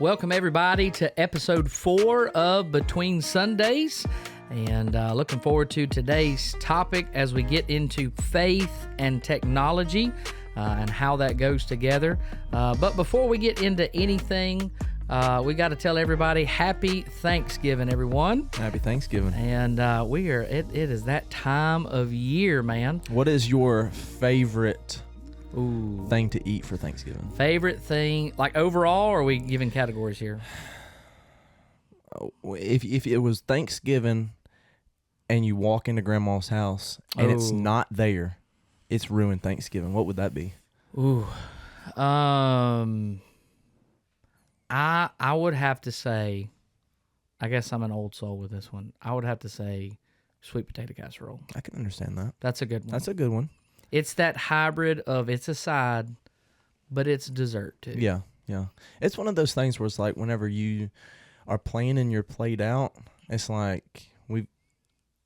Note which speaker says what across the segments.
Speaker 1: Welcome, everybody, to episode 4 of Between Sundays. And looking forward to today's topic as we get into faith and technology and how that goes together. But before we get into anything, we got to tell everybody Happy Thanksgiving, everyone.
Speaker 2: Happy Thanksgiving.
Speaker 1: And it is that time of year, man.
Speaker 2: What is your favorite thing to eat for Thanksgiving?
Speaker 1: Favorite thing, like overall, or are we giving categories here?
Speaker 2: If it was Thanksgiving and you walk into Grandma's house and it's not there, it's ruined Thanksgiving. What would that be?
Speaker 1: I would have to say, I guess I'm an old soul with this one. I would have to say sweet potato casserole.
Speaker 2: I can understand that.
Speaker 1: That's a good one.
Speaker 2: That's a good one.
Speaker 1: It's that hybrid of it's a side, but it's dessert too.
Speaker 2: Yeah. It's one of those things where it's like whenever you are planning your plate out, it's like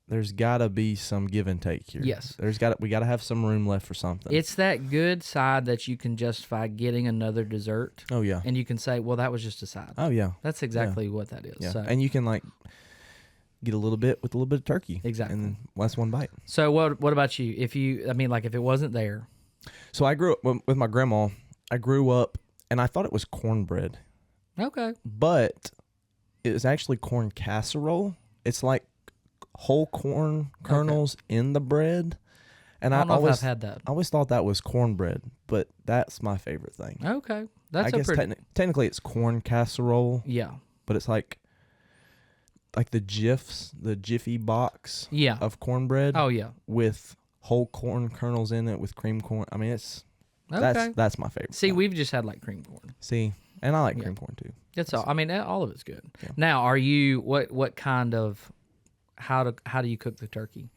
Speaker 2: there's got to be some give and take here.
Speaker 1: Yes.
Speaker 2: We got to have some room left for something.
Speaker 1: It's that good side that you can justify getting another dessert.
Speaker 2: Oh, yeah.
Speaker 1: And you can say, well, that was just a side.
Speaker 2: Oh, yeah.
Speaker 1: That's exactly what that is.
Speaker 2: Yeah.
Speaker 1: So.
Speaker 2: And you can get a little bit with a little bit of turkey.
Speaker 1: Exactly.
Speaker 2: And that's one bite.
Speaker 1: So what about you? If it wasn't there.
Speaker 2: So I grew up with my grandma. I grew up and I thought it was cornbread.
Speaker 1: Okay.
Speaker 2: But it was actually corn casserole. It's like whole corn kernels in the bread. And
Speaker 1: I don't know if I've had that.
Speaker 2: I always thought that was cornbread, but that's my favorite thing.
Speaker 1: Okay.
Speaker 2: I guess technically it's corn casserole.
Speaker 1: Yeah.
Speaker 2: But it's like the Jiffy box of cornbread.
Speaker 1: Oh, yeah.
Speaker 2: With whole corn kernels in it with cream corn. I mean, that's my favorite.
Speaker 1: See, we've just had like cream corn.
Speaker 2: See, and I like cream corn too.
Speaker 1: That's all. I mean, all of it's good.
Speaker 2: Yeah.
Speaker 1: Now, are you what kind of how do you cook the turkey?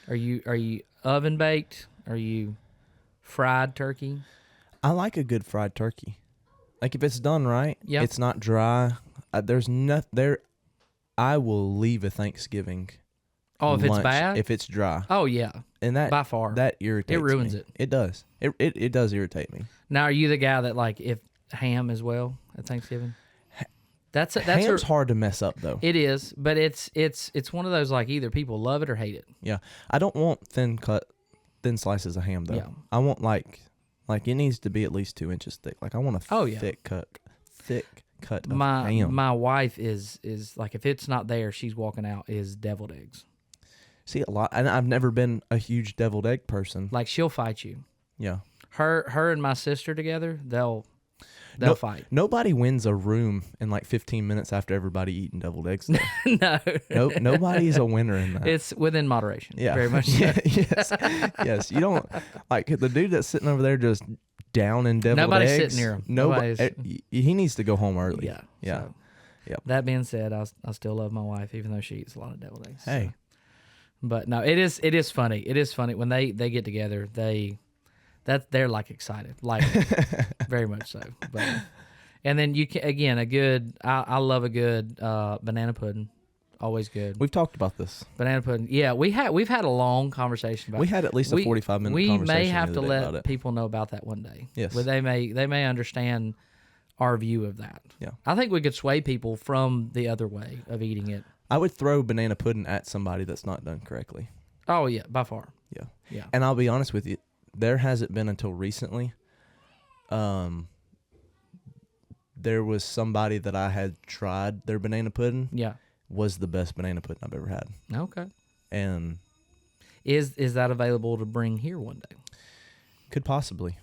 Speaker 1: Are you oven baked? Are you fried turkey?
Speaker 2: I like a good fried turkey. Like if it's done right, it's not dry. I will leave a Thanksgiving.
Speaker 1: Oh, if it's bad?
Speaker 2: If it's dry.
Speaker 1: Oh, yeah.
Speaker 2: And that by far that irritates me.
Speaker 1: It ruins it.
Speaker 2: It does. It does irritate me.
Speaker 1: Now, are you the guy that like if ham as well at Thanksgiving?
Speaker 2: Ham's hard to mess up though.
Speaker 1: It is, but it's one of those like either people love it or hate it.
Speaker 2: Yeah. I don't want thin slices of ham though.
Speaker 1: Yeah.
Speaker 2: I want like it needs to be at least 2 inches thick. Like I want a thick cut of ham.
Speaker 1: My wife is like if it's not there, she's walking out is deviled eggs.
Speaker 2: See a lot, and I've never been a huge deviled egg person.
Speaker 1: Like she'll fight you.
Speaker 2: Yeah. Her
Speaker 1: and my sister together, they'll fight.
Speaker 2: Nobody wins a room in like 15 minutes after everybody eating deviled eggs.
Speaker 1: No.
Speaker 2: Nobody's a winner in that.
Speaker 1: It's within moderation.
Speaker 2: Yeah.
Speaker 1: Very much so.
Speaker 2: Yes. You don't like the dude that's sitting over there just down in deviled
Speaker 1: Nobody's
Speaker 2: eggs.
Speaker 1: Sitting near him.
Speaker 2: Nobody. He needs to go home early.
Speaker 1: Yeah.
Speaker 2: Yeah.
Speaker 1: So, that being said, I still love my wife, even though she eats a lot of deviled eggs.
Speaker 2: Hey.
Speaker 1: So. But no, it is funny. It is funny when they get together. They're like excited, like very much so. But and then you can again I love a good banana pudding. Always good.
Speaker 2: We've talked about this.
Speaker 1: Banana pudding. Yeah, we've had a long conversation about it.
Speaker 2: We had at least a 45-minute conversation.
Speaker 1: We may have to let people know about that one day.
Speaker 2: Yes.
Speaker 1: But they may understand our view of that.
Speaker 2: Yeah.
Speaker 1: I think we could sway people from the other way of eating it.
Speaker 2: I would throw banana pudding at somebody that's not done correctly.
Speaker 1: Oh, yeah, by far.
Speaker 2: Yeah.
Speaker 1: Yeah.
Speaker 2: And I'll be honest with you, there hasn't been until recently. There was somebody that I had tried their banana pudding.
Speaker 1: Yeah.
Speaker 2: Was the best banana pudding I've ever had.
Speaker 1: Okay.
Speaker 2: And
Speaker 1: is that available to bring here one day?
Speaker 2: Could possibly.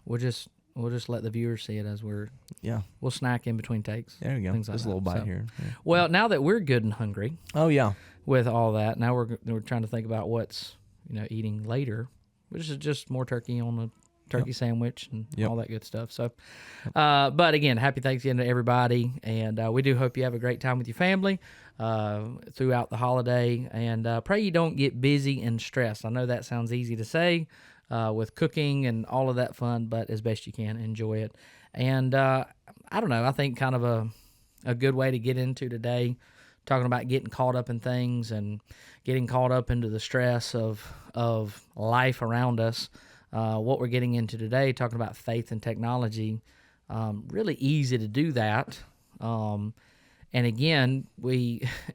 Speaker 1: We'll just let the viewers see it as we'll snack in between takes.
Speaker 2: There you go.
Speaker 1: Things like
Speaker 2: just a little bite here. Yeah.
Speaker 1: Well, now that we're good and hungry.
Speaker 2: Oh yeah.
Speaker 1: With all that, now we're trying to think about what's eating later, which is just more turkey on a turkey sandwich and all that good stuff. So, but again, happy Thanksgiving to everybody, and we do hope you have a great time with your family throughout the holiday, and pray you don't get busy and stressed. I know that sounds easy to say with cooking and all of that fun, but as best you can, enjoy it. And I don't know, I think kind of a good way to get into today, talking about getting caught up in things and getting caught up into the stress of life around us. What we're getting into today, talking about faith and technology, Really easy to do that. And again,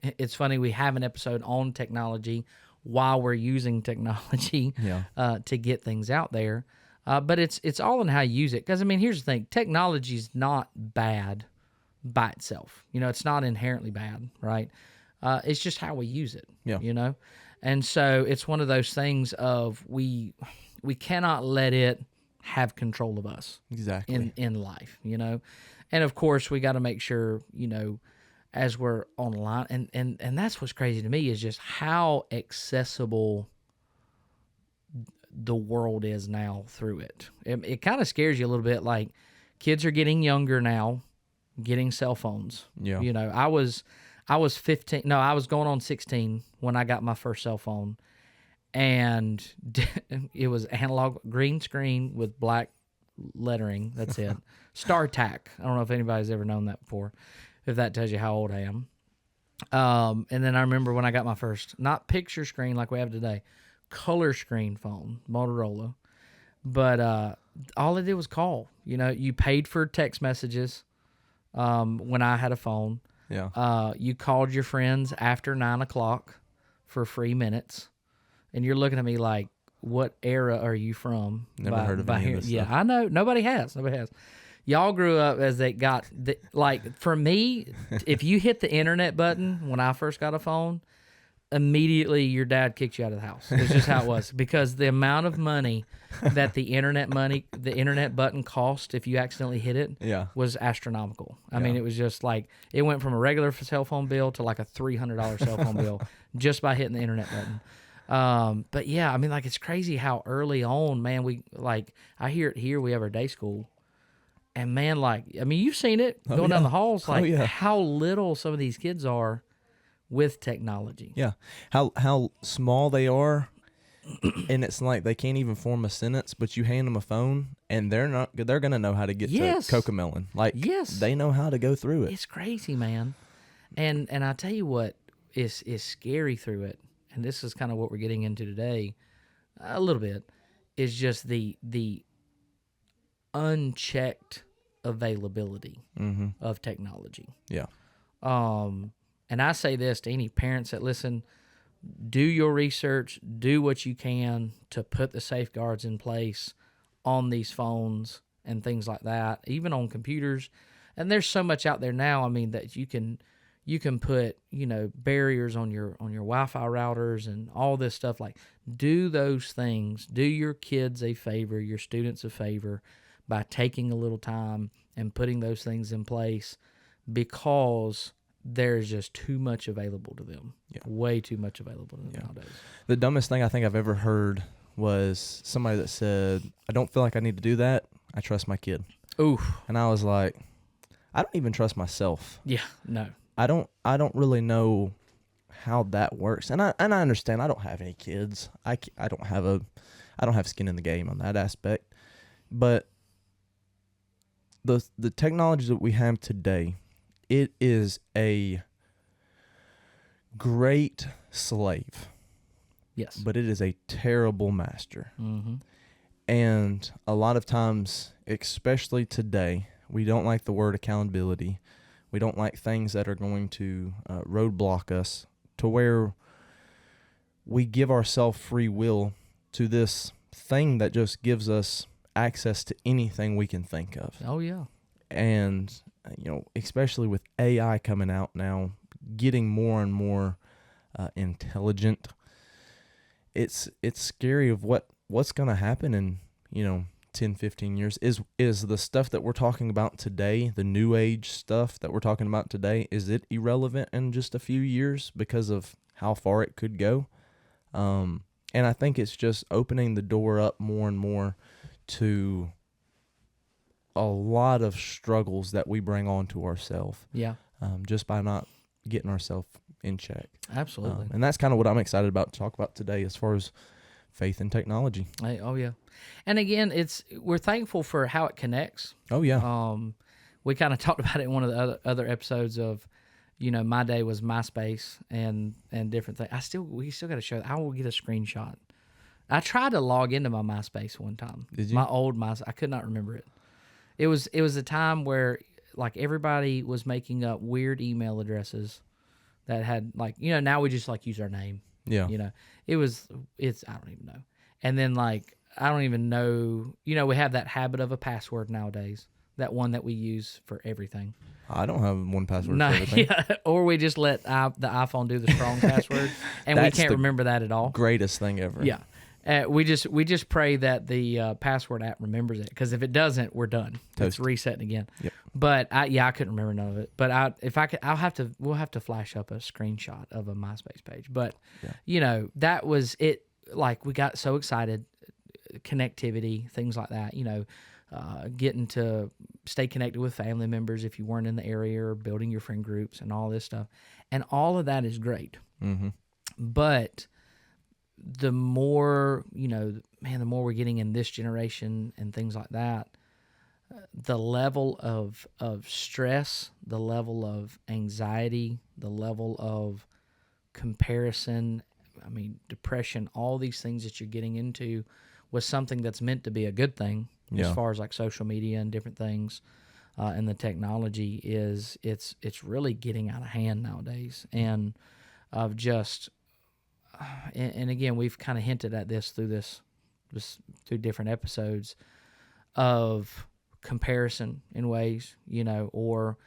Speaker 1: it's funny, we have an episode on technology while we're using technology to get things out there. But it's all in how you use it. Because, I mean, here's the thing. Technology is not bad by itself. It's not inherently bad, right? It's just how we use it, And so it's one of those things of we cannot let it have control of us in life, And, of course, we got to make sure, as we're online. And that's what's crazy to me is just how accessible the world is now through it. It kind of scares you a little bit. Like, kids are getting younger now, getting cell phones.
Speaker 2: Yeah.
Speaker 1: I was 15. No, I was going on 16 when I got my first cell phone, and it was analog green screen with black lettering. That's it. StarTAC. I don't know if anybody's ever known that before. If that tells you how old I am. And then I remember when I got my first, not picture screen like we have today, color screen phone, Motorola. But all it did was call. You paid for text messages when I had a phone.
Speaker 2: Yeah.
Speaker 1: You called your friends after 9 o'clock for free minutes. And you're looking at me like, what era are you from?
Speaker 2: Never heard of any of this stuff.
Speaker 1: I know. Nobody has. Y'all grew up as they got, for me, if you hit the internet button when I first got a phone, immediately your dad kicked you out of the house. It's just how it was. Because the amount of money that the internet button cost if you accidentally hit it was astronomical. I mean, it was just like, it went from a regular cell phone bill to like a $300 cell phone bill just by hitting the internet button. But yeah, I mean, like, it's crazy how early on, man, I hear it here, we have our day school. And man, you've seen it going down the halls, how little some of these kids are with technology.
Speaker 2: Yeah. How small they are, and it's like they can't even form a sentence, but you hand them a phone and they're going to know how to get to Cocomelon. They know how to go through it.
Speaker 1: It's crazy, man. And I tell you what is scary through it, and this is kind of what we're getting into today a little bit, is just the unchecked availability of technology.
Speaker 2: Yeah.
Speaker 1: And I say this to any parents that listen, do your research, do what you can to put the safeguards in place on these phones and things like that, even on computers. And there's so much out there now, I mean, that you can put, barriers on your Wi-Fi routers and all this stuff. Like, do those things. Do your kids a favor, your students a favor, by taking a little time and putting those things in place, because there's just too much available to them. Yeah. Way too much available to them nowadays.
Speaker 2: The dumbest thing I think I've ever heard was somebody that said, I don't feel like I need to do that. I trust my kid.
Speaker 1: Oof.
Speaker 2: And I was like, I don't even trust myself.
Speaker 1: Yeah, no.
Speaker 2: I don't really know how that works. And I understand I don't have any kids. I don't have skin in the game on that aspect. But the technology that we have today, it is a great slave.
Speaker 1: Yes.
Speaker 2: But it is a terrible master.
Speaker 1: Mm-hmm.
Speaker 2: And a lot of times, especially today, we don't like the word accountability. We don't like things that are going to roadblock us to where we give ourselves free will to this thing that just gives us access to anything we can think of.
Speaker 1: Oh, yeah.
Speaker 2: And, especially with AI coming out now, getting more and more intelligent, it's scary of what's going to happen in, 10, 15 years. Is the stuff that we're talking about today, the new age stuff that we're talking about today, is it irrelevant in just a few years because of how far it could go? And I think it's just opening the door up more and more to a lot of struggles that we bring on to ourselves.
Speaker 1: Yeah.
Speaker 2: Just by not getting ourselves in check.
Speaker 1: Absolutely.
Speaker 2: And that's kind of what I'm excited about to talk about today as far as faith and technology.
Speaker 1: Oh, yeah. And again, we're thankful for how it connects.
Speaker 2: Oh, yeah.
Speaker 1: We kind of talked about it in one of the other episodes of, my day was MySpace and different things. We still got to show that. I will get a screenshot. I tried to log into my MySpace one time.
Speaker 2: Did you?
Speaker 1: My old MySpace. I could not remember it. It was a time where like everybody was making up weird email addresses that had like, now we just like use our name.
Speaker 2: Yeah.
Speaker 1: It's I don't even know. And then like I don't even know, we have that habit of a password nowadays. That one that we use for everything.
Speaker 2: I don't have one password for everything.
Speaker 1: Yeah, or we just let the iPhone do the strong password, and we can't remember that at all.
Speaker 2: Greatest thing ever.
Speaker 1: Yeah, we just pray that the password app remembers it, because if it doesn't, we're done. It's resetting again.
Speaker 2: Yep.
Speaker 1: But I couldn't remember none of it. But we'll have to flash up a screenshot of a MySpace page. But that was it. Like we got so excited, connectivity, things like that. Getting to stay connected with family members if you weren't in the area, or building your friend groups and all this stuff. And all of that is great.
Speaker 2: Mm-hmm.
Speaker 1: But the more, the more we're getting in this generation and things like that, the level of stress, the level of anxiety, the level of comparison, depression, all these things that you're getting into was something that's meant to be a good thing. As far as like social media and different things, and the technology it's really getting out of hand nowadays, and of just, and again, we've kind of hinted at this through through different episodes of comparison in ways, or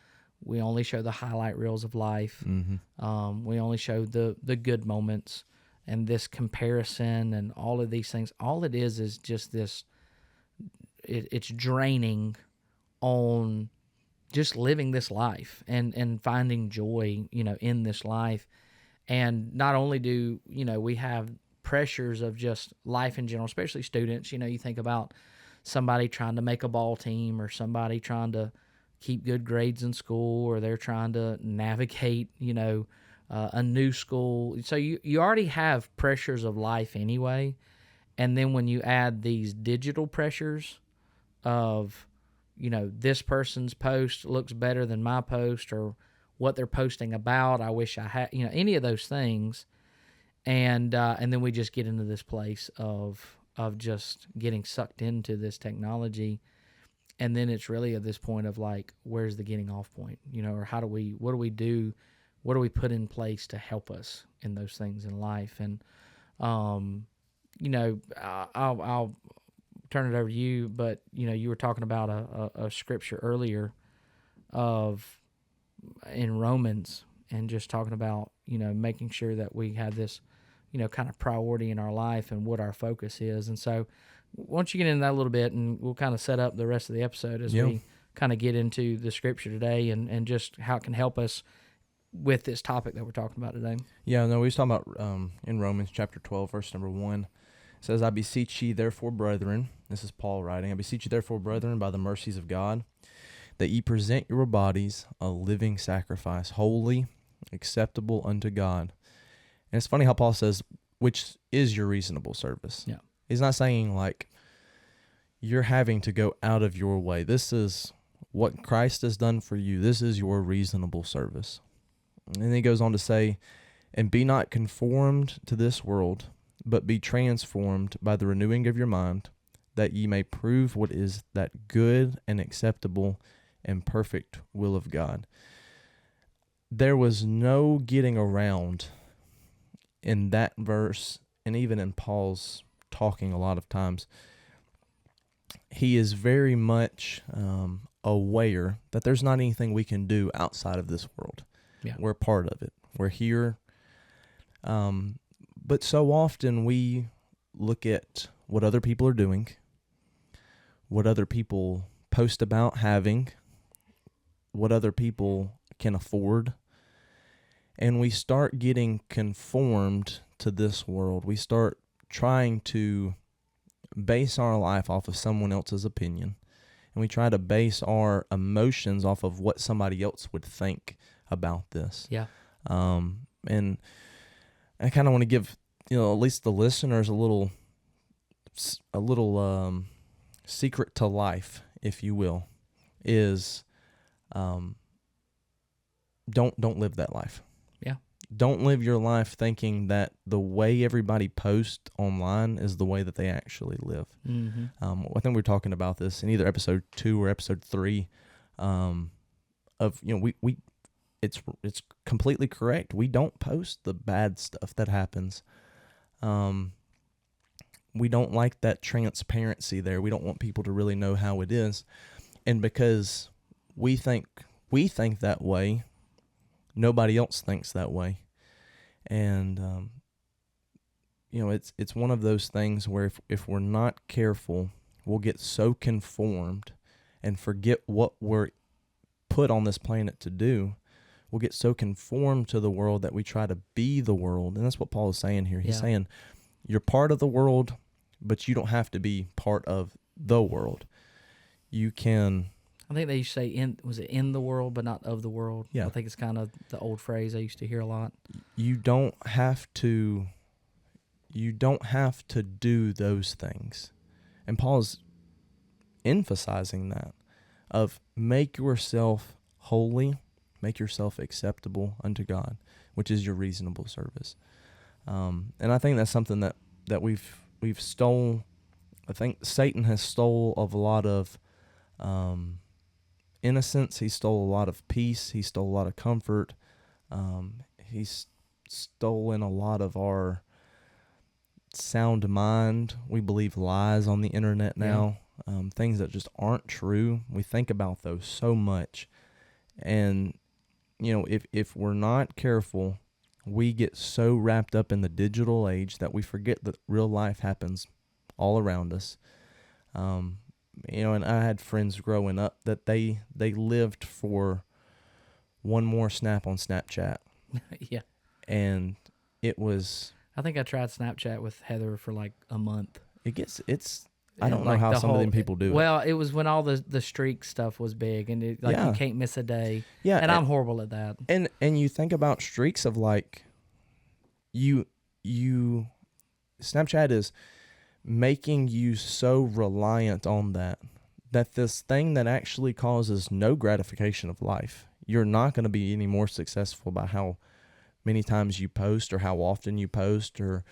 Speaker 1: we only show the highlight reels of life.
Speaker 2: Mm-hmm.
Speaker 1: We only show the good moments, and this comparison and all of these things. All it is just this. It's draining on just living this life and finding joy, in this life. And not only do, we have pressures of just life in general, especially students. You think about somebody trying to make a ball team, or somebody trying to keep good grades in school, or they're trying to navigate, a new school. So you already have pressures of life anyway. And then when you add these digital pressures of, this person's post looks better than my post, or what they're posting about, I wish I had, any of those things. And then we just get into this place of just getting sucked into this technology. And then it's really at this point of like, where's the getting off point, or what do we do? What do we put in place to help us in those things in life? And, I'll turn it over to you, but you were talking about a scripture earlier in Romans, and just talking about making sure that we have this kind of priority in our life and what our focus is. And so why don't you get into that a little bit, and we'll kind of set up the rest of the episode as we kind of get into the scripture today, and just how it can help us with this topic that we're talking about today.
Speaker 2: Yeah, no, we was talking about in Romans chapter 12, verse number 1. It says, I beseech ye therefore, brethren, this is Paul writing, I beseech you therefore, brethren, by the mercies of God, that ye present your bodies a living sacrifice, holy, acceptable unto God. And it's funny how Paul says, which is your reasonable service.
Speaker 1: Yeah. He's
Speaker 2: not saying like you're having to go out of your way. This is what Christ has done for you. This is your reasonable service. And then he goes on to say, and be not conformed to this world, but be transformed by the renewing of your mind, that ye may prove what is that good and acceptable and perfect will of God. There was no getting around in that verse, and even in Paul's talking a lot of times. He is very much aware that there's not anything we can do outside of this world.
Speaker 1: Yeah.
Speaker 2: We're part of it. We're here. But so often we look at what other people are doing, what other people post about having, what other people can afford, and we start getting conformed to this world. We start trying to base our life off of someone else's opinion, and we try to base our emotions off of what somebody else would think about this.
Speaker 1: Yeah.
Speaker 2: And I kind of want to give, at least the listeners a little secret to life, if you will, is don't live that life.
Speaker 1: Yeah.
Speaker 2: Don't live your life thinking that the way everybody posts online is the way that they actually live.
Speaker 1: Mm-hmm.
Speaker 2: I think we were talking about this in either episode 2 or episode 3. It's completely correct. We don't post the bad stuff that happens. We don't like that transparency there. We don't want people to really know how it is, and because we think that way, nobody else thinks that way, and it's one of those things where if we're not careful, we'll get so conformed and forget what we're put on this planet to do. We'll get so conformed to the world that we try to be the world, and that's what Paul is saying here. He's saying you're part of the world, but you don't have to be part of the world. You can.
Speaker 1: I think they used to say in the world, but not of the world.
Speaker 2: Yeah.
Speaker 1: I think it's kind of the old phrase I used to hear a lot.
Speaker 2: You don't have to do those things. And Paul's emphasizing that of make yourself holy, make yourself acceptable unto God, which is your reasonable service. And I think that's something that we've stole. I think Satan has stole of a lot of innocence. He stole a lot of peace. He stole a lot of comfort. He's stolen a lot of our sound mind. We believe lies on the internet now, things that just aren't true. We think about those so much. And, if we're not careful, we get so wrapped up in the digital age that we forget that real life happens all around us. And I had friends growing up that they lived for one more snap on Snapchat.
Speaker 1: Yeah.
Speaker 2: And it was...
Speaker 1: I think I tried Snapchat with Heather for like a month.
Speaker 2: I don't know how some of them people do it.
Speaker 1: Well, it was when all the streak stuff was big, and you can't miss a day.
Speaker 2: Yeah.
Speaker 1: And I'm horrible at that.
Speaker 2: And you think about streaks of like, Snapchat is making you so reliant on that this thing that actually causes no gratification of life. You're not going to be any more successful by how many times you post or how often you post or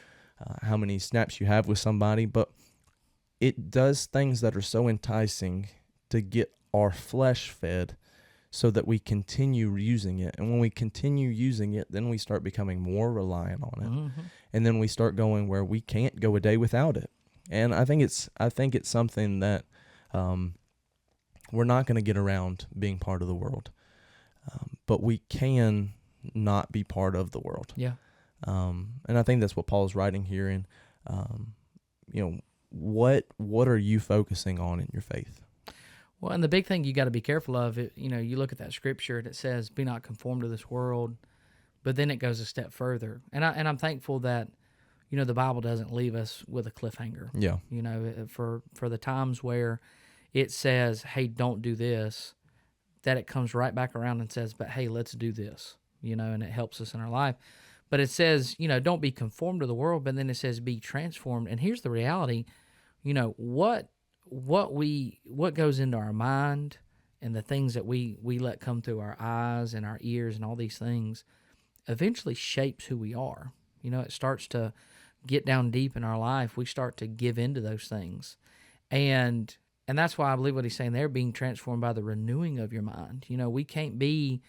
Speaker 2: how many snaps you have with somebody, but it does things that are so enticing to get our flesh fed so that we continue using it. And when we continue using it, then we start becoming more reliant on it.
Speaker 1: Mm-hmm.
Speaker 2: And then we start going where we can't go a day without it. And I think it's something that we're not going to get around being part of the world. But we can not be part of the world.
Speaker 1: Yeah.
Speaker 2: And I think that's what Paul's writing here. And, what are you focusing on in your faith?
Speaker 1: Well, and the big thing you got to be careful of, you look at that scripture that says, "Be not conformed to this world," but then it goes a step further. And I'm thankful that, the Bible doesn't leave us with a cliffhanger.
Speaker 2: Yeah.
Speaker 1: For the times where it says, "Hey, don't do this," that it comes right back around and says, "But hey, let's do this," and it helps us in our life. But it says, don't be conformed to the world, but then it says be transformed. And here's the reality, what goes into our mind and the things that we let come through our eyes and our ears and all these things eventually shapes who we are. It starts to get down deep in our life. We start to give into those things. And that's why I believe what he's saying there, being transformed by the renewing of your mind. We can't be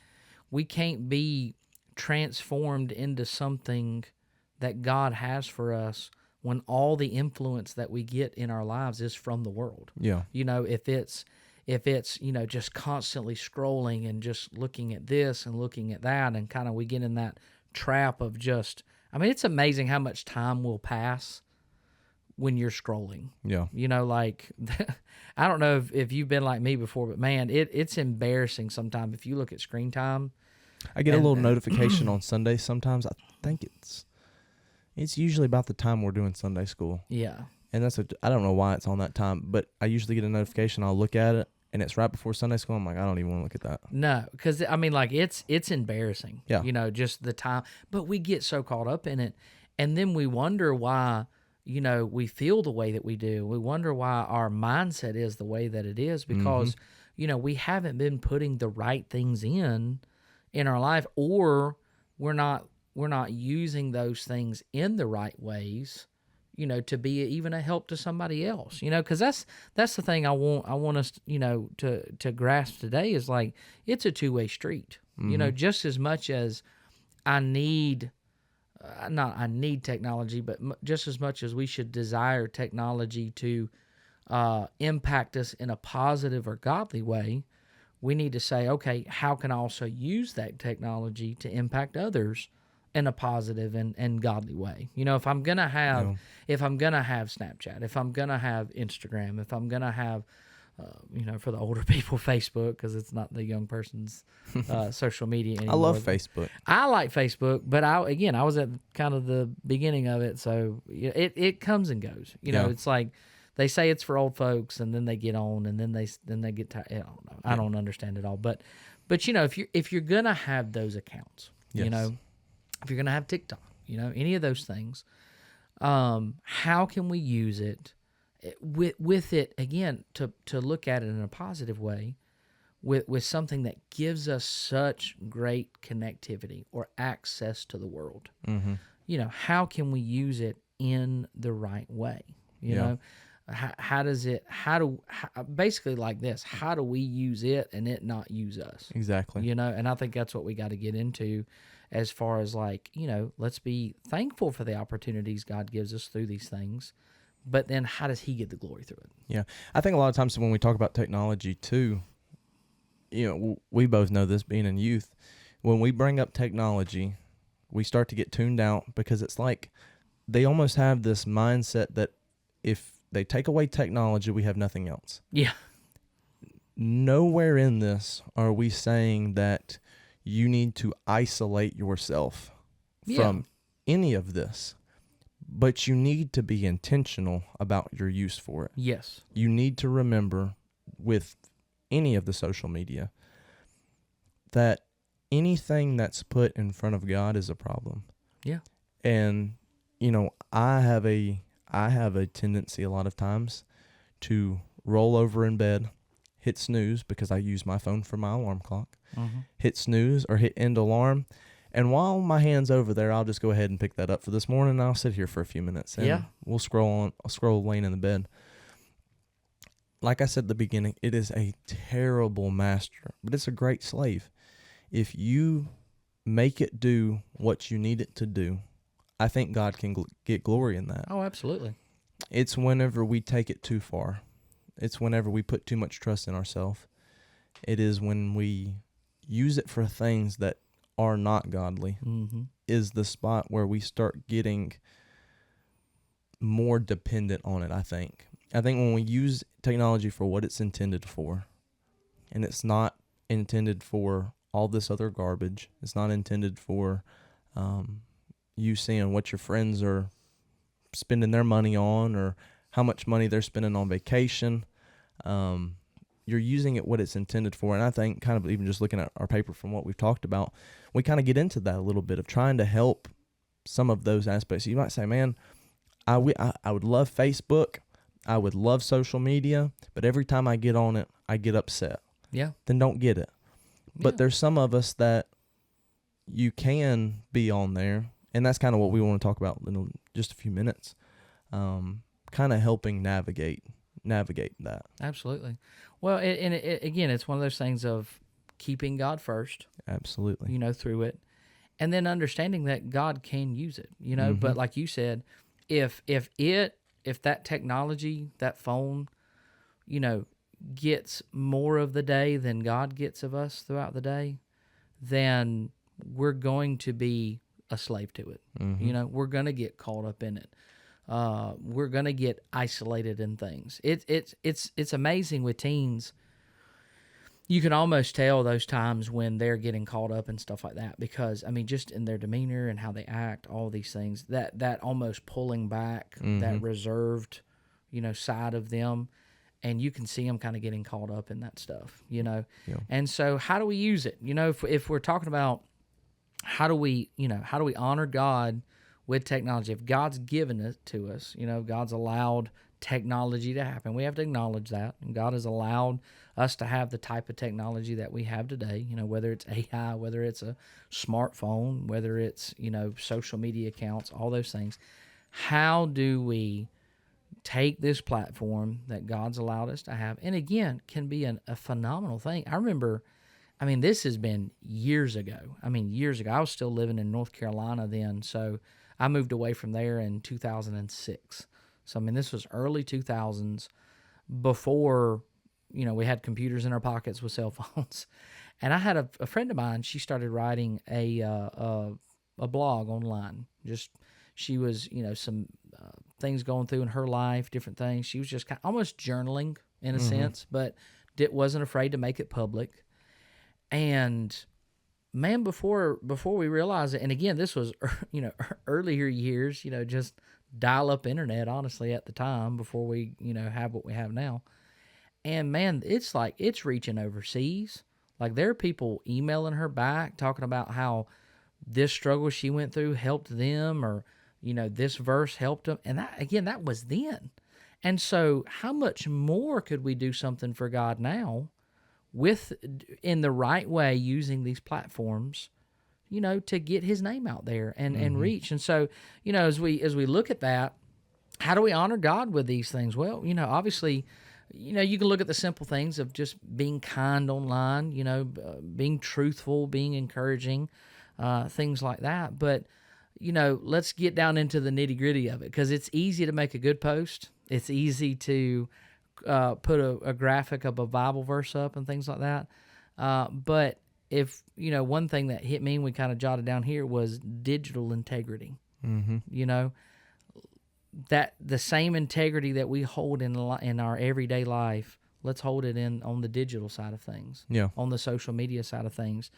Speaker 1: transformed into something that God has for us when all the influence that we get in our lives is from the world.
Speaker 2: Yeah.
Speaker 1: If it's just constantly scrolling and just looking at this and looking at that, and kind of we get in that trap of it's amazing how much time will pass when you're scrolling.
Speaker 2: Yeah.
Speaker 1: I don't know if you've been like me before, but man, it's embarrassing sometimes if you look at screen time.
Speaker 2: I get a little notification on Sunday sometimes. I think it's usually about the time we're doing Sunday school. Yeah. And I don't know why it's on that time, but I usually get a notification. I'll look at it, and it's right before Sunday school. I'm like, I don't even want to look at that.
Speaker 1: No, because, it's embarrassing. Yeah. Just the time. But we get so caught up in it, and then we wonder why, we feel the way that we do. We wonder why our mindset is the way that it is because, we haven't been putting the right things in our life, or we're not using those things in the right ways, to be even a help to somebody else, because that's the thing I want us, to grasp today is like, it's a two-way street, just as much as I need, I need technology, but just as much as we should desire technology to impact us in a positive or godly way, we need to say, okay, how can I also use that technology to impact others in a positive and godly way? If I'm gonna have, Snapchat, if I'm gonna have Instagram, if I'm gonna have, for the older people, Facebook, because it's not the young person's social media anymore.
Speaker 2: I love Facebook.
Speaker 1: I like Facebook, but I was at kind of the beginning of it, so it comes and goes. It's like they say it's for old folks, and then they get on, and then they get tired. I don't know. I don't understand it all, but if you're gonna have those accounts,
Speaker 2: Yes.
Speaker 1: if you're gonna have TikTok, any of those things, how can we use it with it again to look at it in a positive way, with something that gives us such great connectivity or access to the world?
Speaker 2: Mm-hmm.
Speaker 1: How can we use it in the right way? How basically like this, how do we use it and it not use us?
Speaker 2: Exactly.
Speaker 1: And I think that's what we got to get into, as far as like, let's be thankful for the opportunities God gives us through these things, but then how does he get the glory through it?
Speaker 2: Yeah. I think a lot of times when we talk about technology too, we both know this being in youth, when we bring up technology, we start to get tuned out, because it's like they almost have this mindset that if they take away technology, we have nothing else.
Speaker 1: Yeah.
Speaker 2: Nowhere in this are we saying that you need to isolate yourself from any of this, but you need to be intentional about your use for it.
Speaker 1: Yes.
Speaker 2: You need to remember with any of the social media that anything that's put in front of God is a problem.
Speaker 1: Yeah.
Speaker 2: And, I have a tendency a lot of times to roll over in bed, hit snooze, because I use my phone for my alarm clock, hit snooze or hit end alarm. And while my hand's over there, I'll just go ahead and pick that up for this morning, and I'll sit here for a few minutes, and I'll scroll laying in the bed. Like I said at the beginning, it is a terrible master, but it's a great slave. If you make it do what you need it to do, I think God can get glory in that.
Speaker 1: Oh, absolutely.
Speaker 2: It's whenever we take it too far. It's whenever we put too much trust in ourselves. It is when we use it for things that are not godly, is the spot where we start getting more dependent on it, I think. I think when we use technology for what it's intended for, and it's not intended for all this other garbage, it's not intended for you seeing what your friends are spending their money on or how much money they're spending on vacation. You're using it what it's intended for. And I think kind of even just looking at our paper from what we've talked about, we kind of get into that a little bit of trying to help some of those aspects. You might say, man, I would love Facebook. I would love social media, but every time I get on it, I get upset.
Speaker 1: Yeah.
Speaker 2: Then don't get it. But there's some of us that you can be on there, and that's kind of what we want to talk about in just a few minutes. Kind of helping navigate that.
Speaker 1: Absolutely. Well, again, it's one of those things of keeping God first.
Speaker 2: Absolutely.
Speaker 1: Through it, and then understanding that God can use it. But like you said, if that technology, that phone, gets more of the day than God gets of us throughout the day, then we're going to be a slave to it. We're going to get caught up in it. We're going to get isolated in things. It's amazing with teens. You can almost tell those times when they're getting caught up and stuff like that, because just in their demeanor and how they act, all these things, that almost pulling back, that reserved, side of them, and you can see them kind of getting caught up in that stuff, And so how do we use it? If we're talking about how do we honor God with technology? If God's given it to us, God's allowed technology to happen. We have to acknowledge that. And God has allowed us to have the type of technology that we have today, whether it's AI, whether it's a smartphone, whether it's, social media accounts, all those things. How do we take this platform that God's allowed us to have, and again, can be a phenomenal thing. I remember, this has been years ago. Years ago. I was still living in North Carolina then, so I moved away from there in 2006. So, this was early 2000s, before, we had computers in our pockets with cell phones. And I had a friend of mine, she started writing a blog online. She was, some things going through in her life, different things. She was just almost journaling in a sense, but wasn't afraid to make it public. And man, before we realized it, and again, this was, earlier years, just dial-up internet, honestly, at the time, before we, have what we have now. And man, it's like it's reaching overseas. Like, there are people emailing her back talking about how this struggle she went through helped them, or, this verse helped them. And that was then. And so how much more could we do something for God now in the right way, using these platforms, to get his name out there and reach. And so, as we look at that, how do we honor God with these things? Well, obviously, you can look at the simple things of just being kind online, being truthful, being encouraging, things like that. But, let's get down into the nitty-gritty of it, because it's easy to make a good post. It's easy to put a graphic of a Bible verse up and things like that. But if, one thing that hit me and we kind of jotted down here was digital integrity. That the same integrity that we hold in our everyday life, let's hold it on the digital side of things.
Speaker 2: Yeah.
Speaker 1: On the social media side of things.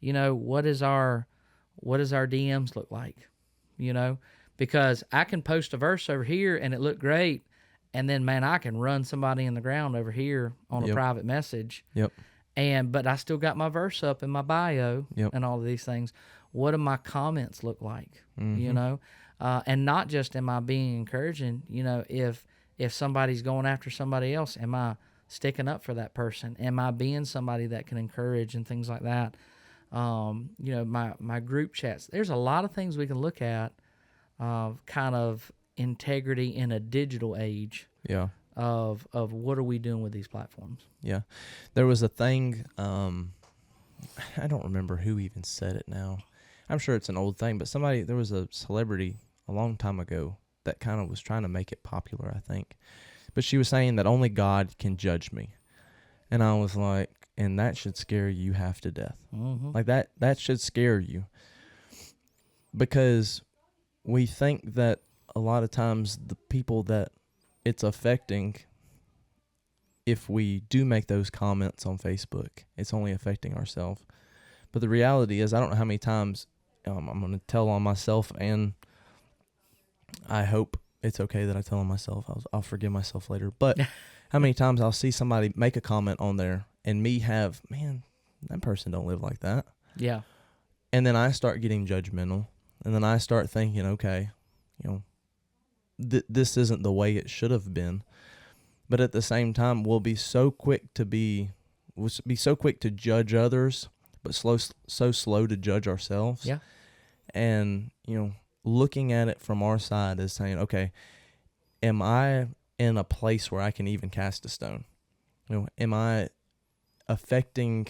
Speaker 1: What does our DMs look like? Because I can post a verse over here and it looked great, and then, man, I can run somebody in the ground over here on a private message.
Speaker 2: Yep.
Speaker 1: But I still got my verse up in my bio and all of these things. What do my comments look like? And not just am I being encouraging, if somebody's going after somebody else, am I sticking up for that person? Am I being somebody that can encourage and things like that? My group chats, there's a lot of things we can look at, kind of integrity in a digital age.
Speaker 2: Yeah.
Speaker 1: Of what are we doing with these platforms?
Speaker 2: Yeah. There was a thing, I don't remember who even said it now. I'm sure it's an old thing, but there was a celebrity a long time ago that kind of was trying to make it popular, I think. But she was saying that only God can judge me. And I was like, and that should scare you half to death. Mm-hmm. Like that should scare you. Because we think that a lot of times the people that it's affecting, if we do make those comments on Facebook, it's only affecting ourselves. But the reality is, I don't know how many times I'm going to tell on myself, and I hope it's okay that I tell on myself. I'll forgive myself later. But how many times I'll see somebody make a comment on there and me have, man, that person don't live like that.
Speaker 1: Yeah.
Speaker 2: And then I start getting judgmental, and then I start thinking, okay, this isn't the way it should have been. But at the same time, we'll be so quick to judge others, but so slow to judge ourselves.
Speaker 1: Yeah.
Speaker 2: And, looking at it from our side is saying, okay, am I in a place where I can even cast a stone? Am I affecting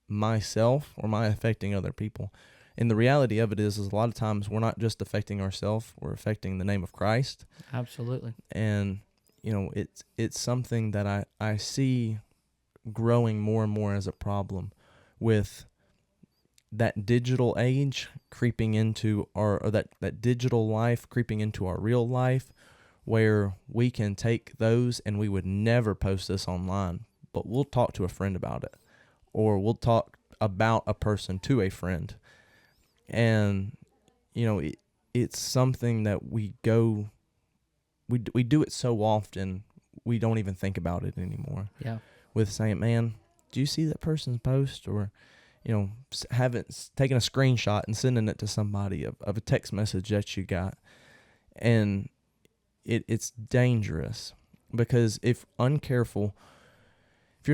Speaker 2: myself, or am I affecting other people? And the reality of it is a lot of times we're not just affecting ourselves, we're affecting the name of Christ.
Speaker 1: Absolutely.
Speaker 2: And, it's something that I see growing more and more as a problem with that digital age creeping into that digital life creeping into our real life, where we can take those, and we would never post this online, but we'll talk to a friend about it, or we'll talk about a person to a friend. And, it's something that we do it so often, we don't even think about it anymore.
Speaker 1: Yeah.
Speaker 2: With saying, man, do you see that person's post? Or, taking a screenshot and sending it to somebody of a text message that you got. And it's dangerous, because if you're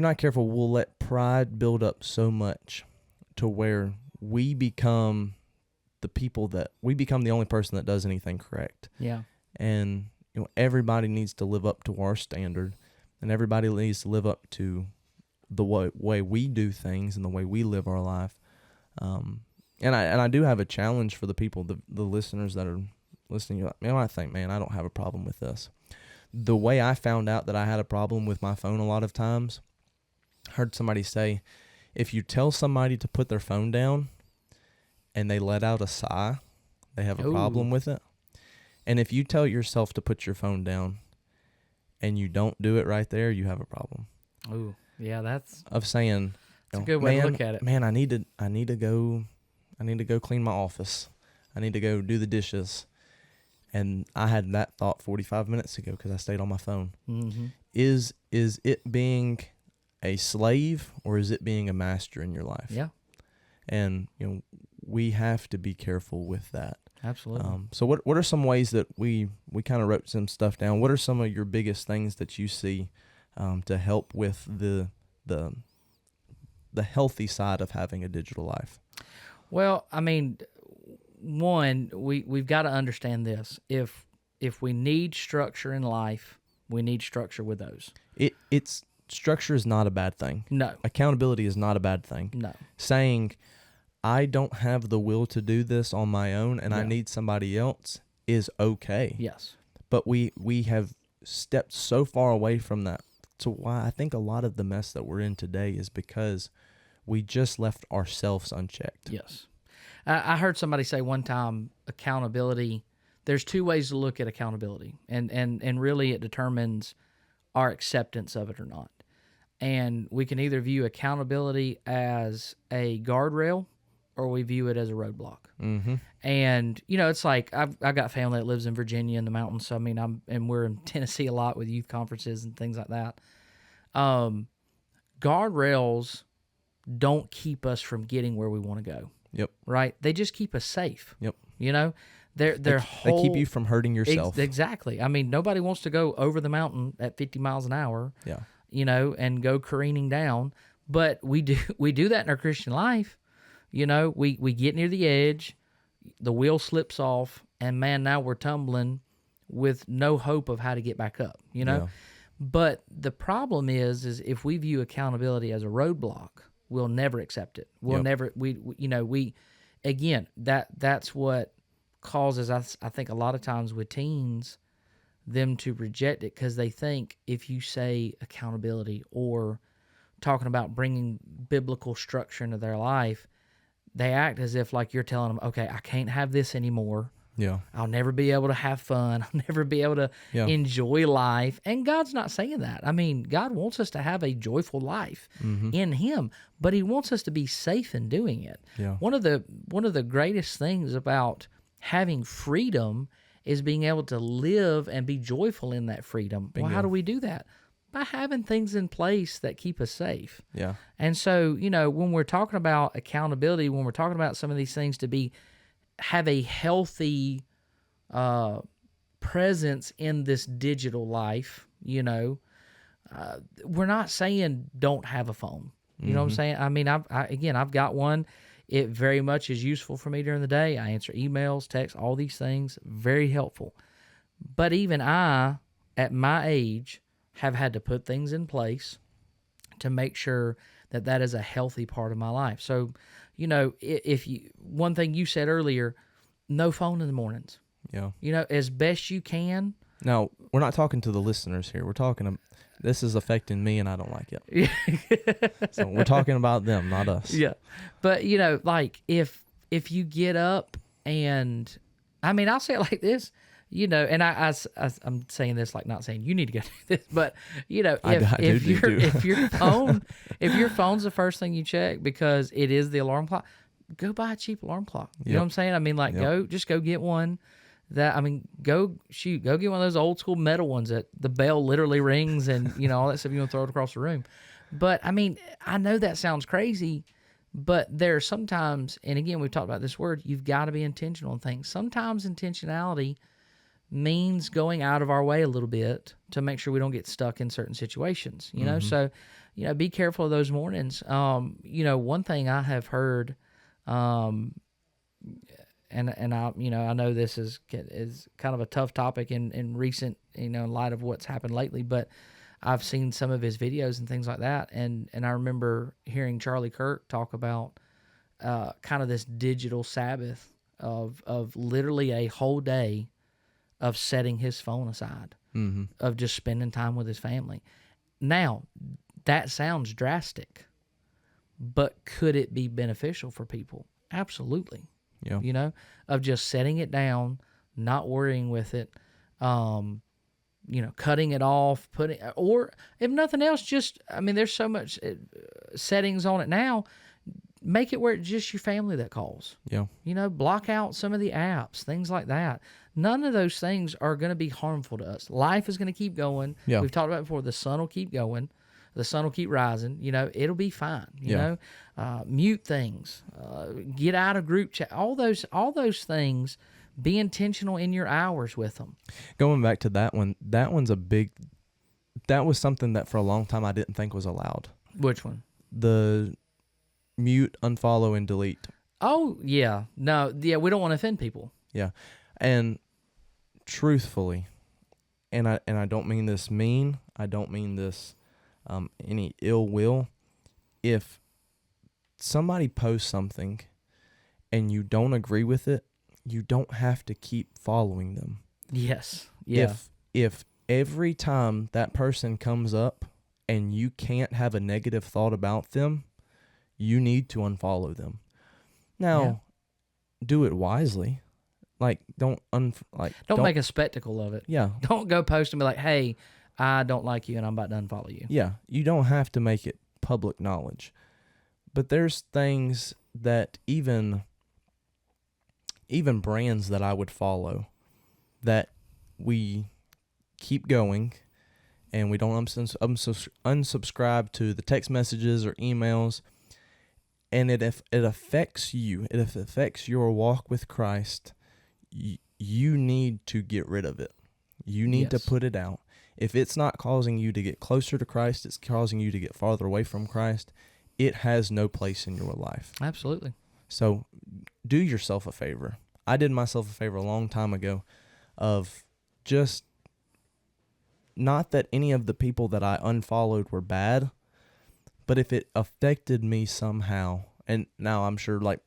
Speaker 2: not careful, we'll let pride build up so much to where we become the only person that does anything correct.
Speaker 1: Yeah.
Speaker 2: And everybody needs to live up to our standard, and everybody needs to live up to the way we do things and the way we live our life. And I do have a challenge for the people, the listeners that are listening. You're like, man, I think, man, I don't have a problem with this. The way I found out that I had a problem with my phone a lot of times, I heard somebody say, if you tell somebody to put their phone down and they let out a sigh, they have a problem with it. And if you tell yourself to put your phone down and you don't do it right there, you have a problem.
Speaker 1: Oh, yeah, that's
Speaker 2: saying,
Speaker 1: a good way to look at it.
Speaker 2: Man, I need to go clean my office. I need to go do the dishes. And I had that thought 45 minutes ago because I stayed on my phone.
Speaker 1: Mm-hmm.
Speaker 2: Is it being a slave, or is it being a master in your life?
Speaker 1: Yeah.
Speaker 2: And we have to be careful with that.
Speaker 1: Absolutely.
Speaker 2: So what are some ways that we kind of wrote some stuff down? What are some of your biggest things that you see to help with the healthy side of having a digital life?
Speaker 1: Well, I mean, one, we've got to understand this. If we need structure in life, we need structure with those.
Speaker 2: It's structure is not a bad thing.
Speaker 1: No.
Speaker 2: Accountability is not a bad thing.
Speaker 1: No.
Speaker 2: Saying, I don't have the will to do this on my own and I
Speaker 1: Yeah.
Speaker 2: need somebody else is okay.
Speaker 1: Yes.
Speaker 2: But we have stepped so far away from that. So why I think a lot of the mess that we're in today is because we just left ourselves unchecked.
Speaker 1: Yes. I heard somebody say one time, accountability, there's two ways to look at accountability, and really it determines our acceptance of it or not. And we can either view accountability as a guardrail or we view it as a roadblock.
Speaker 2: Mm-hmm.
Speaker 1: And, it's like I've got family that lives in Virginia in the mountains. So, I mean, we're in Tennessee a lot with youth conferences and things like that. Guardrails don't keep us from getting where we want to go.
Speaker 2: Yep.
Speaker 1: Right? They just keep us safe.
Speaker 2: Yep.
Speaker 1: They
Speaker 2: keep you from hurting yourself.
Speaker 1: Exactly. I mean, nobody wants to go over the mountain at 50 miles an hour.
Speaker 2: Yeah.
Speaker 1: And go careening down. But we do that in our Christian life. We get near the edge, the wheel slips off, and man, now we're tumbling with no hope of how to get back up.
Speaker 2: Yeah.
Speaker 1: But the problem is if we view accountability as a roadblock, we'll never accept it. We'll never. That's what causes I think a lot of times with teens them to reject it, because they think if you say accountability or talking about bringing biblical structure into their life, they act as if like you're telling them, okay, I can't have this anymore.
Speaker 2: Yeah.
Speaker 1: I'll never be able to have fun. I'll never be able to enjoy life. And God's not saying that. I mean, God wants us to have a joyful life in Him, but He wants us to be safe in doing it.
Speaker 2: Yeah.
Speaker 1: One of the greatest things about having freedom is being able to live and be joyful in that freedom.
Speaker 2: Bingo.
Speaker 1: Well, how do we do that? By having things in place that keep us safe.
Speaker 2: Yeah.
Speaker 1: And so, when we're talking about accountability, when we're talking about some of these things to have a healthy presence in this digital life, we're not saying don't have a phone. You know what I'm saying? I mean, I've got one. It very much is useful for me during the day. I answer emails, texts, all these things. Very helpful. But even I, at my age, have had to put things in place to make sure that is a healthy part of my life. So, one thing you said earlier, no phone in the mornings.
Speaker 2: Yeah.
Speaker 1: As best you can.
Speaker 2: Now, we're not talking to the listeners here. We're talking this is affecting me and I don't like it. So we're talking about them, not us.
Speaker 1: Yeah. But, like if you get up and, I mean, I'll say it like this, and I'm saying this like not saying you need to go do this, but, if your phone's the first thing you check because it is the alarm clock, go buy a cheap alarm clock. You know what I'm saying? I mean, like go get one. Go get one of those old school metal ones that the bell literally rings and, all that stuff. You want to throw it across the room. But, I mean, I know that sounds crazy, but there are sometimes, and again, we've talked about this word, you've got to be intentional in things. Sometimes intentionality means going out of our way a little bit to make sure we don't get stuck in certain situations, you know? So, be careful of those mornings. One thing I have heard, and I, I know this is kind of a tough topic in recent, in light of what's happened lately, but I've seen some of his videos and things like that. And I remember hearing Charlie Kirk talk about, kind of this digital Sabbath of literally a whole day of setting his phone aside, of just spending time with his family. Now, that sounds drastic, but could it be beneficial for people? Absolutely.
Speaker 2: Yeah.
Speaker 1: Of just setting it down, not worrying with it, cutting it off, or if nothing else, just, there's so much settings on it now. Make it where it's just your family that calls.
Speaker 2: Yeah.
Speaker 1: Block out some of the apps, things like that. None of those things are going to be harmful to us. Life is going to keep going.
Speaker 2: Yeah.
Speaker 1: We've talked about it before. The sun will keep going. The sun will keep rising. It'll be fine. Mute things. Get out of group chat. All those things. Be intentional in your hours with them.
Speaker 2: Going back to that one, that was something that for a long time I didn't think was allowed.
Speaker 1: Which one?
Speaker 2: The mute, unfollow, and delete.
Speaker 1: Oh, yeah. No, yeah, we don't want to offend people.
Speaker 2: Yeah. And truthfully, and I don't mean this mean, I don't mean this any ill will. If somebody posts something and you don't agree with it, you don't have to keep following them.
Speaker 1: Yes. Yeah.
Speaker 2: If every time that person comes up and you can't have a negative thought about them, you need to unfollow them. Now, do it wisely. Like, don't
Speaker 1: make a spectacle of it.
Speaker 2: Yeah.
Speaker 1: Don't go post and be like, "Hey, I don't like you and I'm about to unfollow you."
Speaker 2: Yeah. You don't have to make it public knowledge. But there's things that even brands that I would follow that we keep going and we don't unsubscribe to the text messages or emails. And it affects you. It affects your walk with Christ. You need to get rid of it. You need to put it out. If it's not causing you to get closer to Christ, it's causing you to get farther away from Christ, it has no place in your life.
Speaker 1: Absolutely.
Speaker 2: So do yourself a favor. I did myself a favor a long time ago of just, not that any of the people that I unfollowed were bad, but if it affected me somehow, and now I'm sure like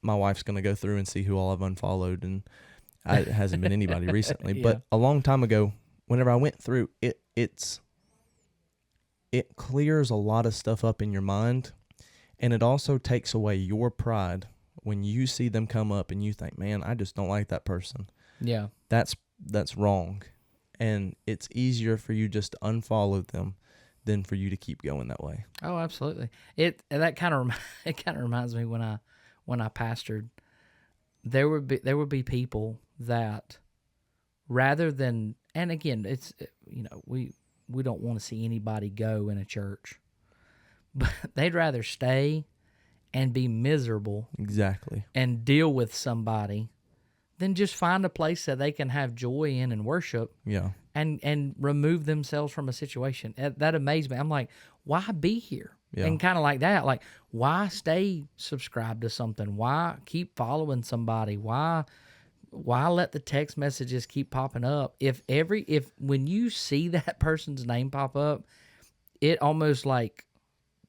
Speaker 2: my wife's going to go through and see who all I've unfollowed, and it hasn't been anybody recently, but a long time ago, whenever I went through it, it clears a lot of stuff up in your mind, and it also takes away your pride when you see them come up and you think, man, I just don't like that person.
Speaker 1: Yeah.
Speaker 2: That's wrong. And it's easier for you just to unfollow them than for you to keep going that way.
Speaker 1: Oh, absolutely. It kind of reminds me when I pastored, there would be people that rather than, and again, it's, we don't want to see anybody go in a church, but they'd rather stay and be miserable.
Speaker 2: Exactly.
Speaker 1: And deal with somebody than just find a place that they can have joy in and worship.
Speaker 2: Yeah.
Speaker 1: And remove themselves from a situation. That amazed me. I'm like, why be here?
Speaker 2: Yeah.
Speaker 1: And kind of like that, like, why stay subscribed to something? Why keep following somebody? Why let the text messages keep popping up? If when you see that person's name pop up, it almost like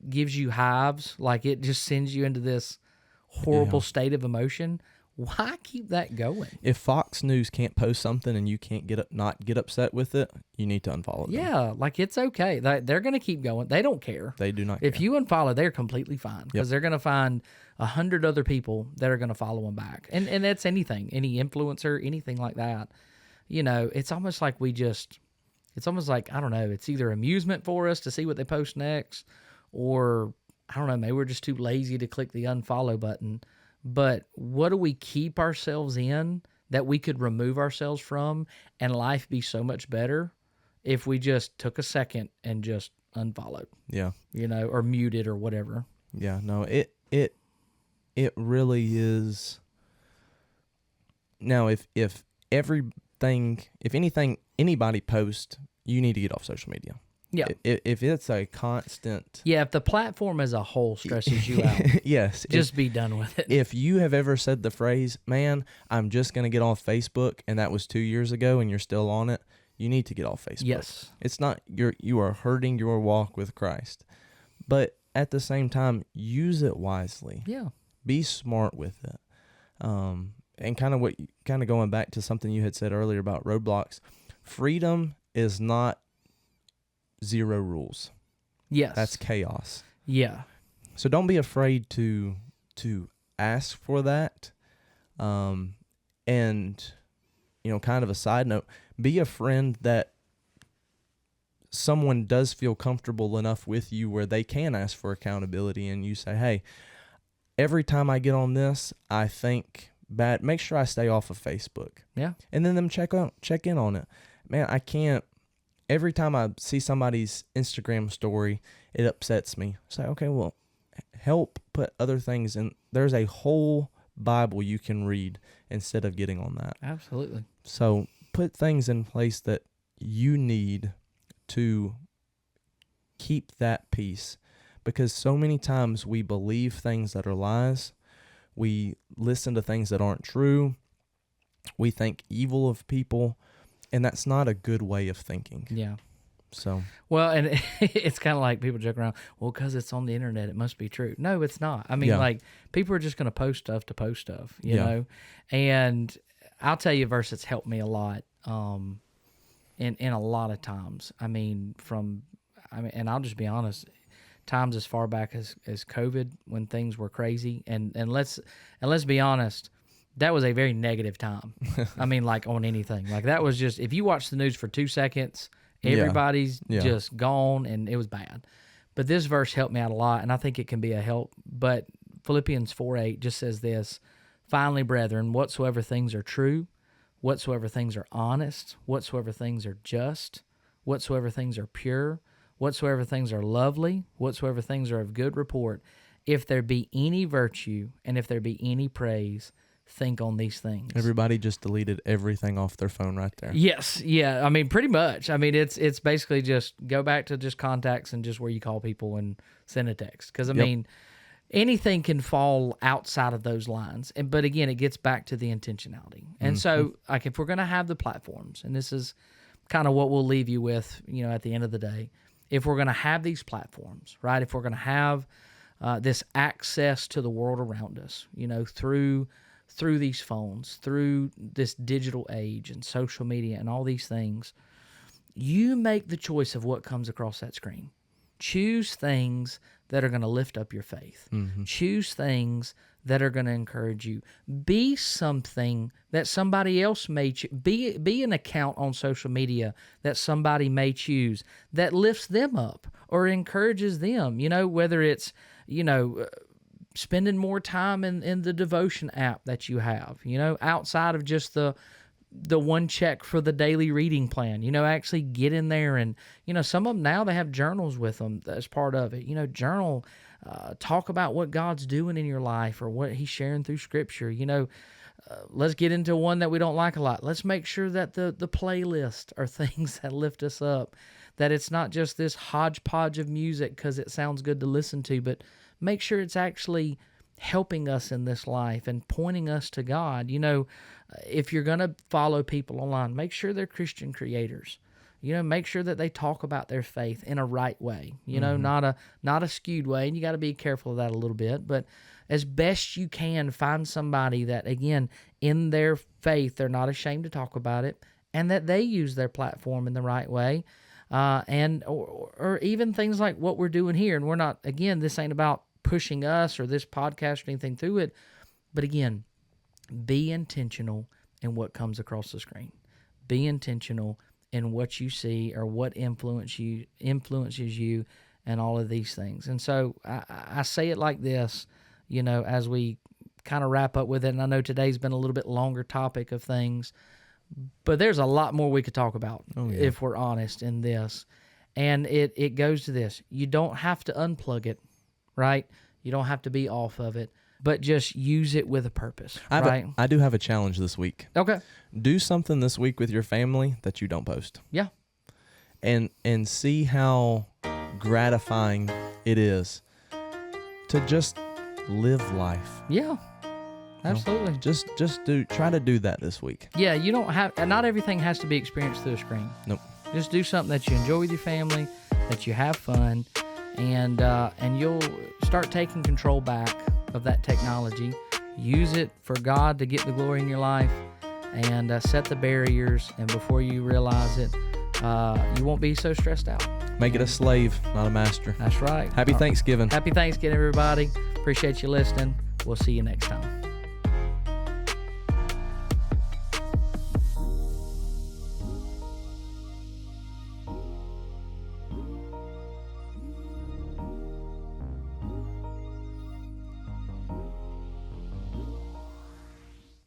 Speaker 1: gives you hives, like it just sends you into this horrible state of emotion. Why keep that going?
Speaker 2: If Fox News can't post something and you can't not get upset with it, you need to unfollow them.
Speaker 1: Yeah, like it's okay. They're going to keep going. They don't care.
Speaker 2: They do not care.
Speaker 1: If you unfollow, they're completely fine because they're going to find 100 other people that are going to follow them back. And that's anything, any influencer, anything like that. It's almost like it's almost like, I don't know, it's either amusement for us to see what they post next, or I don't know, maybe we're just too lazy to click the unfollow button. But what do we keep ourselves in that we could remove ourselves from and life be so much better if we just took a second and just unfollowed?
Speaker 2: Yeah.
Speaker 1: Or muted or whatever.
Speaker 2: Yeah, no, it really is. Now, if anything anybody posts, you need to get off social media.
Speaker 1: Yeah.
Speaker 2: If it's a constant...
Speaker 1: Yeah, if the platform as a whole stresses you out,
Speaker 2: yes.
Speaker 1: just be done with it.
Speaker 2: If you have ever said the phrase, man, I'm just going to get off Facebook, and that was 2 years ago and you're still on it, you need to get off Facebook.
Speaker 1: Yes.
Speaker 2: It's not, you are hurting your walk with Christ. But at the same time, use it wisely.
Speaker 1: Yeah.
Speaker 2: Be smart with it. And kind of going back to something you had said earlier about roadblocks, freedom is not zero rules.
Speaker 1: Yes.
Speaker 2: That's chaos.
Speaker 1: Yeah.
Speaker 2: So don't be afraid to ask for that. And, kind of a side note, be a friend that someone does feel comfortable enough with you where they can ask for accountability, and you say, hey, every time I get on this, I think bad. Make sure I stay off of Facebook.
Speaker 1: Yeah.
Speaker 2: And then them check in on it. Man, I can't. Every time I see somebody's Instagram story, it upsets me. Say, okay, well, help put other things in. There's a whole Bible you can read instead of getting on that.
Speaker 1: Absolutely.
Speaker 2: So put things in place that you need to keep that peace, because so many times we believe things that are lies. We listen to things that aren't true. We think evil of people, and that's not a good way of thinking.
Speaker 1: Yeah.
Speaker 2: So,
Speaker 1: well, and it's kind of like people joke around, well, because it's on the internet, it must be true. No, it's not. I mean, like, people are just going to post stuff, you know? And I'll tell you a verse that's helped me a lot, in a lot of times. I mean, and I'll just be honest, times as far back as COVID, when things were crazy, and let's be honest, that was a very negative time. I mean, like, on anything. Like, that was just, if you watch the news for 2 seconds, everybody's just gone, and it was bad. But this verse helped me out a lot, and I think it can be a help. But Philippians 4:8 just says this, finally, brethren, whatsoever things are true, whatsoever things are honest, whatsoever things are just, whatsoever things are pure, whatsoever things are lovely, whatsoever things are of good report, if there be any virtue, and if there be any praise, think on these things. Everybody
Speaker 2: just deleted everything off their phone right there.
Speaker 1: Yes, yeah. I mean, pretty much. I mean, it's basically just go back to just contacts and just where you call people and send a text. Because, I mean, anything can fall outside of those lines. But again, it gets back to the intentionality. And so, like, if we're going to have the platforms, and this is kind of what we'll leave you with, at the end of the day, if we're going to have these platforms, right, if we're going to have this access to the world around us, through these phones, through this digital age and social media and all these things, you make the choice of what comes across that screen. Choose things that are going to lift up your faith. Choose things that are going to encourage you. Be something that somebody else may be an account on social media that somebody may choose that lifts them up or encourages them, whether it's, spending more time in the devotion app that you have, outside of just the one check for the daily reading plan, actually get in there. And, some of them now, they have journals with them as part of it, journal, talk about what God's doing in your life or what he's sharing through scripture. Let's get into one that we don't like a lot. Let's make sure that the playlist are things that lift us up, that it's not just this hodgepodge of music because it sounds good to listen to, but make sure it's actually helping us in this life and pointing us to God. If you're going to follow people online, make sure they're Christian creators. Make sure that they talk about their faith in a right way, not a skewed way. And you got to be careful of that a little bit, but as best you can, find somebody that, again, in their faith, they're not ashamed to talk about it, and that they use their platform in the right way. Or even things like what we're doing here. And we're not, again, this ain't about pushing us or this podcast or anything through it, but again, be intentional in what comes across the screen. Be intentional in what you see or what influences you and all of these things. And so I say it like this, as we kind of wrap up with it, and I know today's been a little bit longer topic of things, but there's a lot more we could talk about if we're honest in this. And it goes to this. You don't have to unplug it, right? You don't have to be off of it, but just use it with a purpose, right?
Speaker 2: I do have a challenge this week.
Speaker 1: Okay.
Speaker 2: Do something this week with your family that you don't post.
Speaker 1: Yeah.
Speaker 2: And see how gratifying it is to just live life.
Speaker 1: Yeah. Absolutely.
Speaker 2: Just try to do that this week.
Speaker 1: Yeah, you don't have, not everything has to be experienced through a screen.
Speaker 2: Nope.
Speaker 1: Just do something that you enjoy with your family, that you have fun, and you'll start taking control back of that technology. Use it for God to get the glory in your life, and set the barriers. And before you realize it, you won't be so stressed out.
Speaker 2: Make it a slave, not a master.
Speaker 1: That's right.
Speaker 2: Happy Thanksgiving.
Speaker 1: Happy Thanksgiving, everybody. Appreciate you listening. We'll see you next time.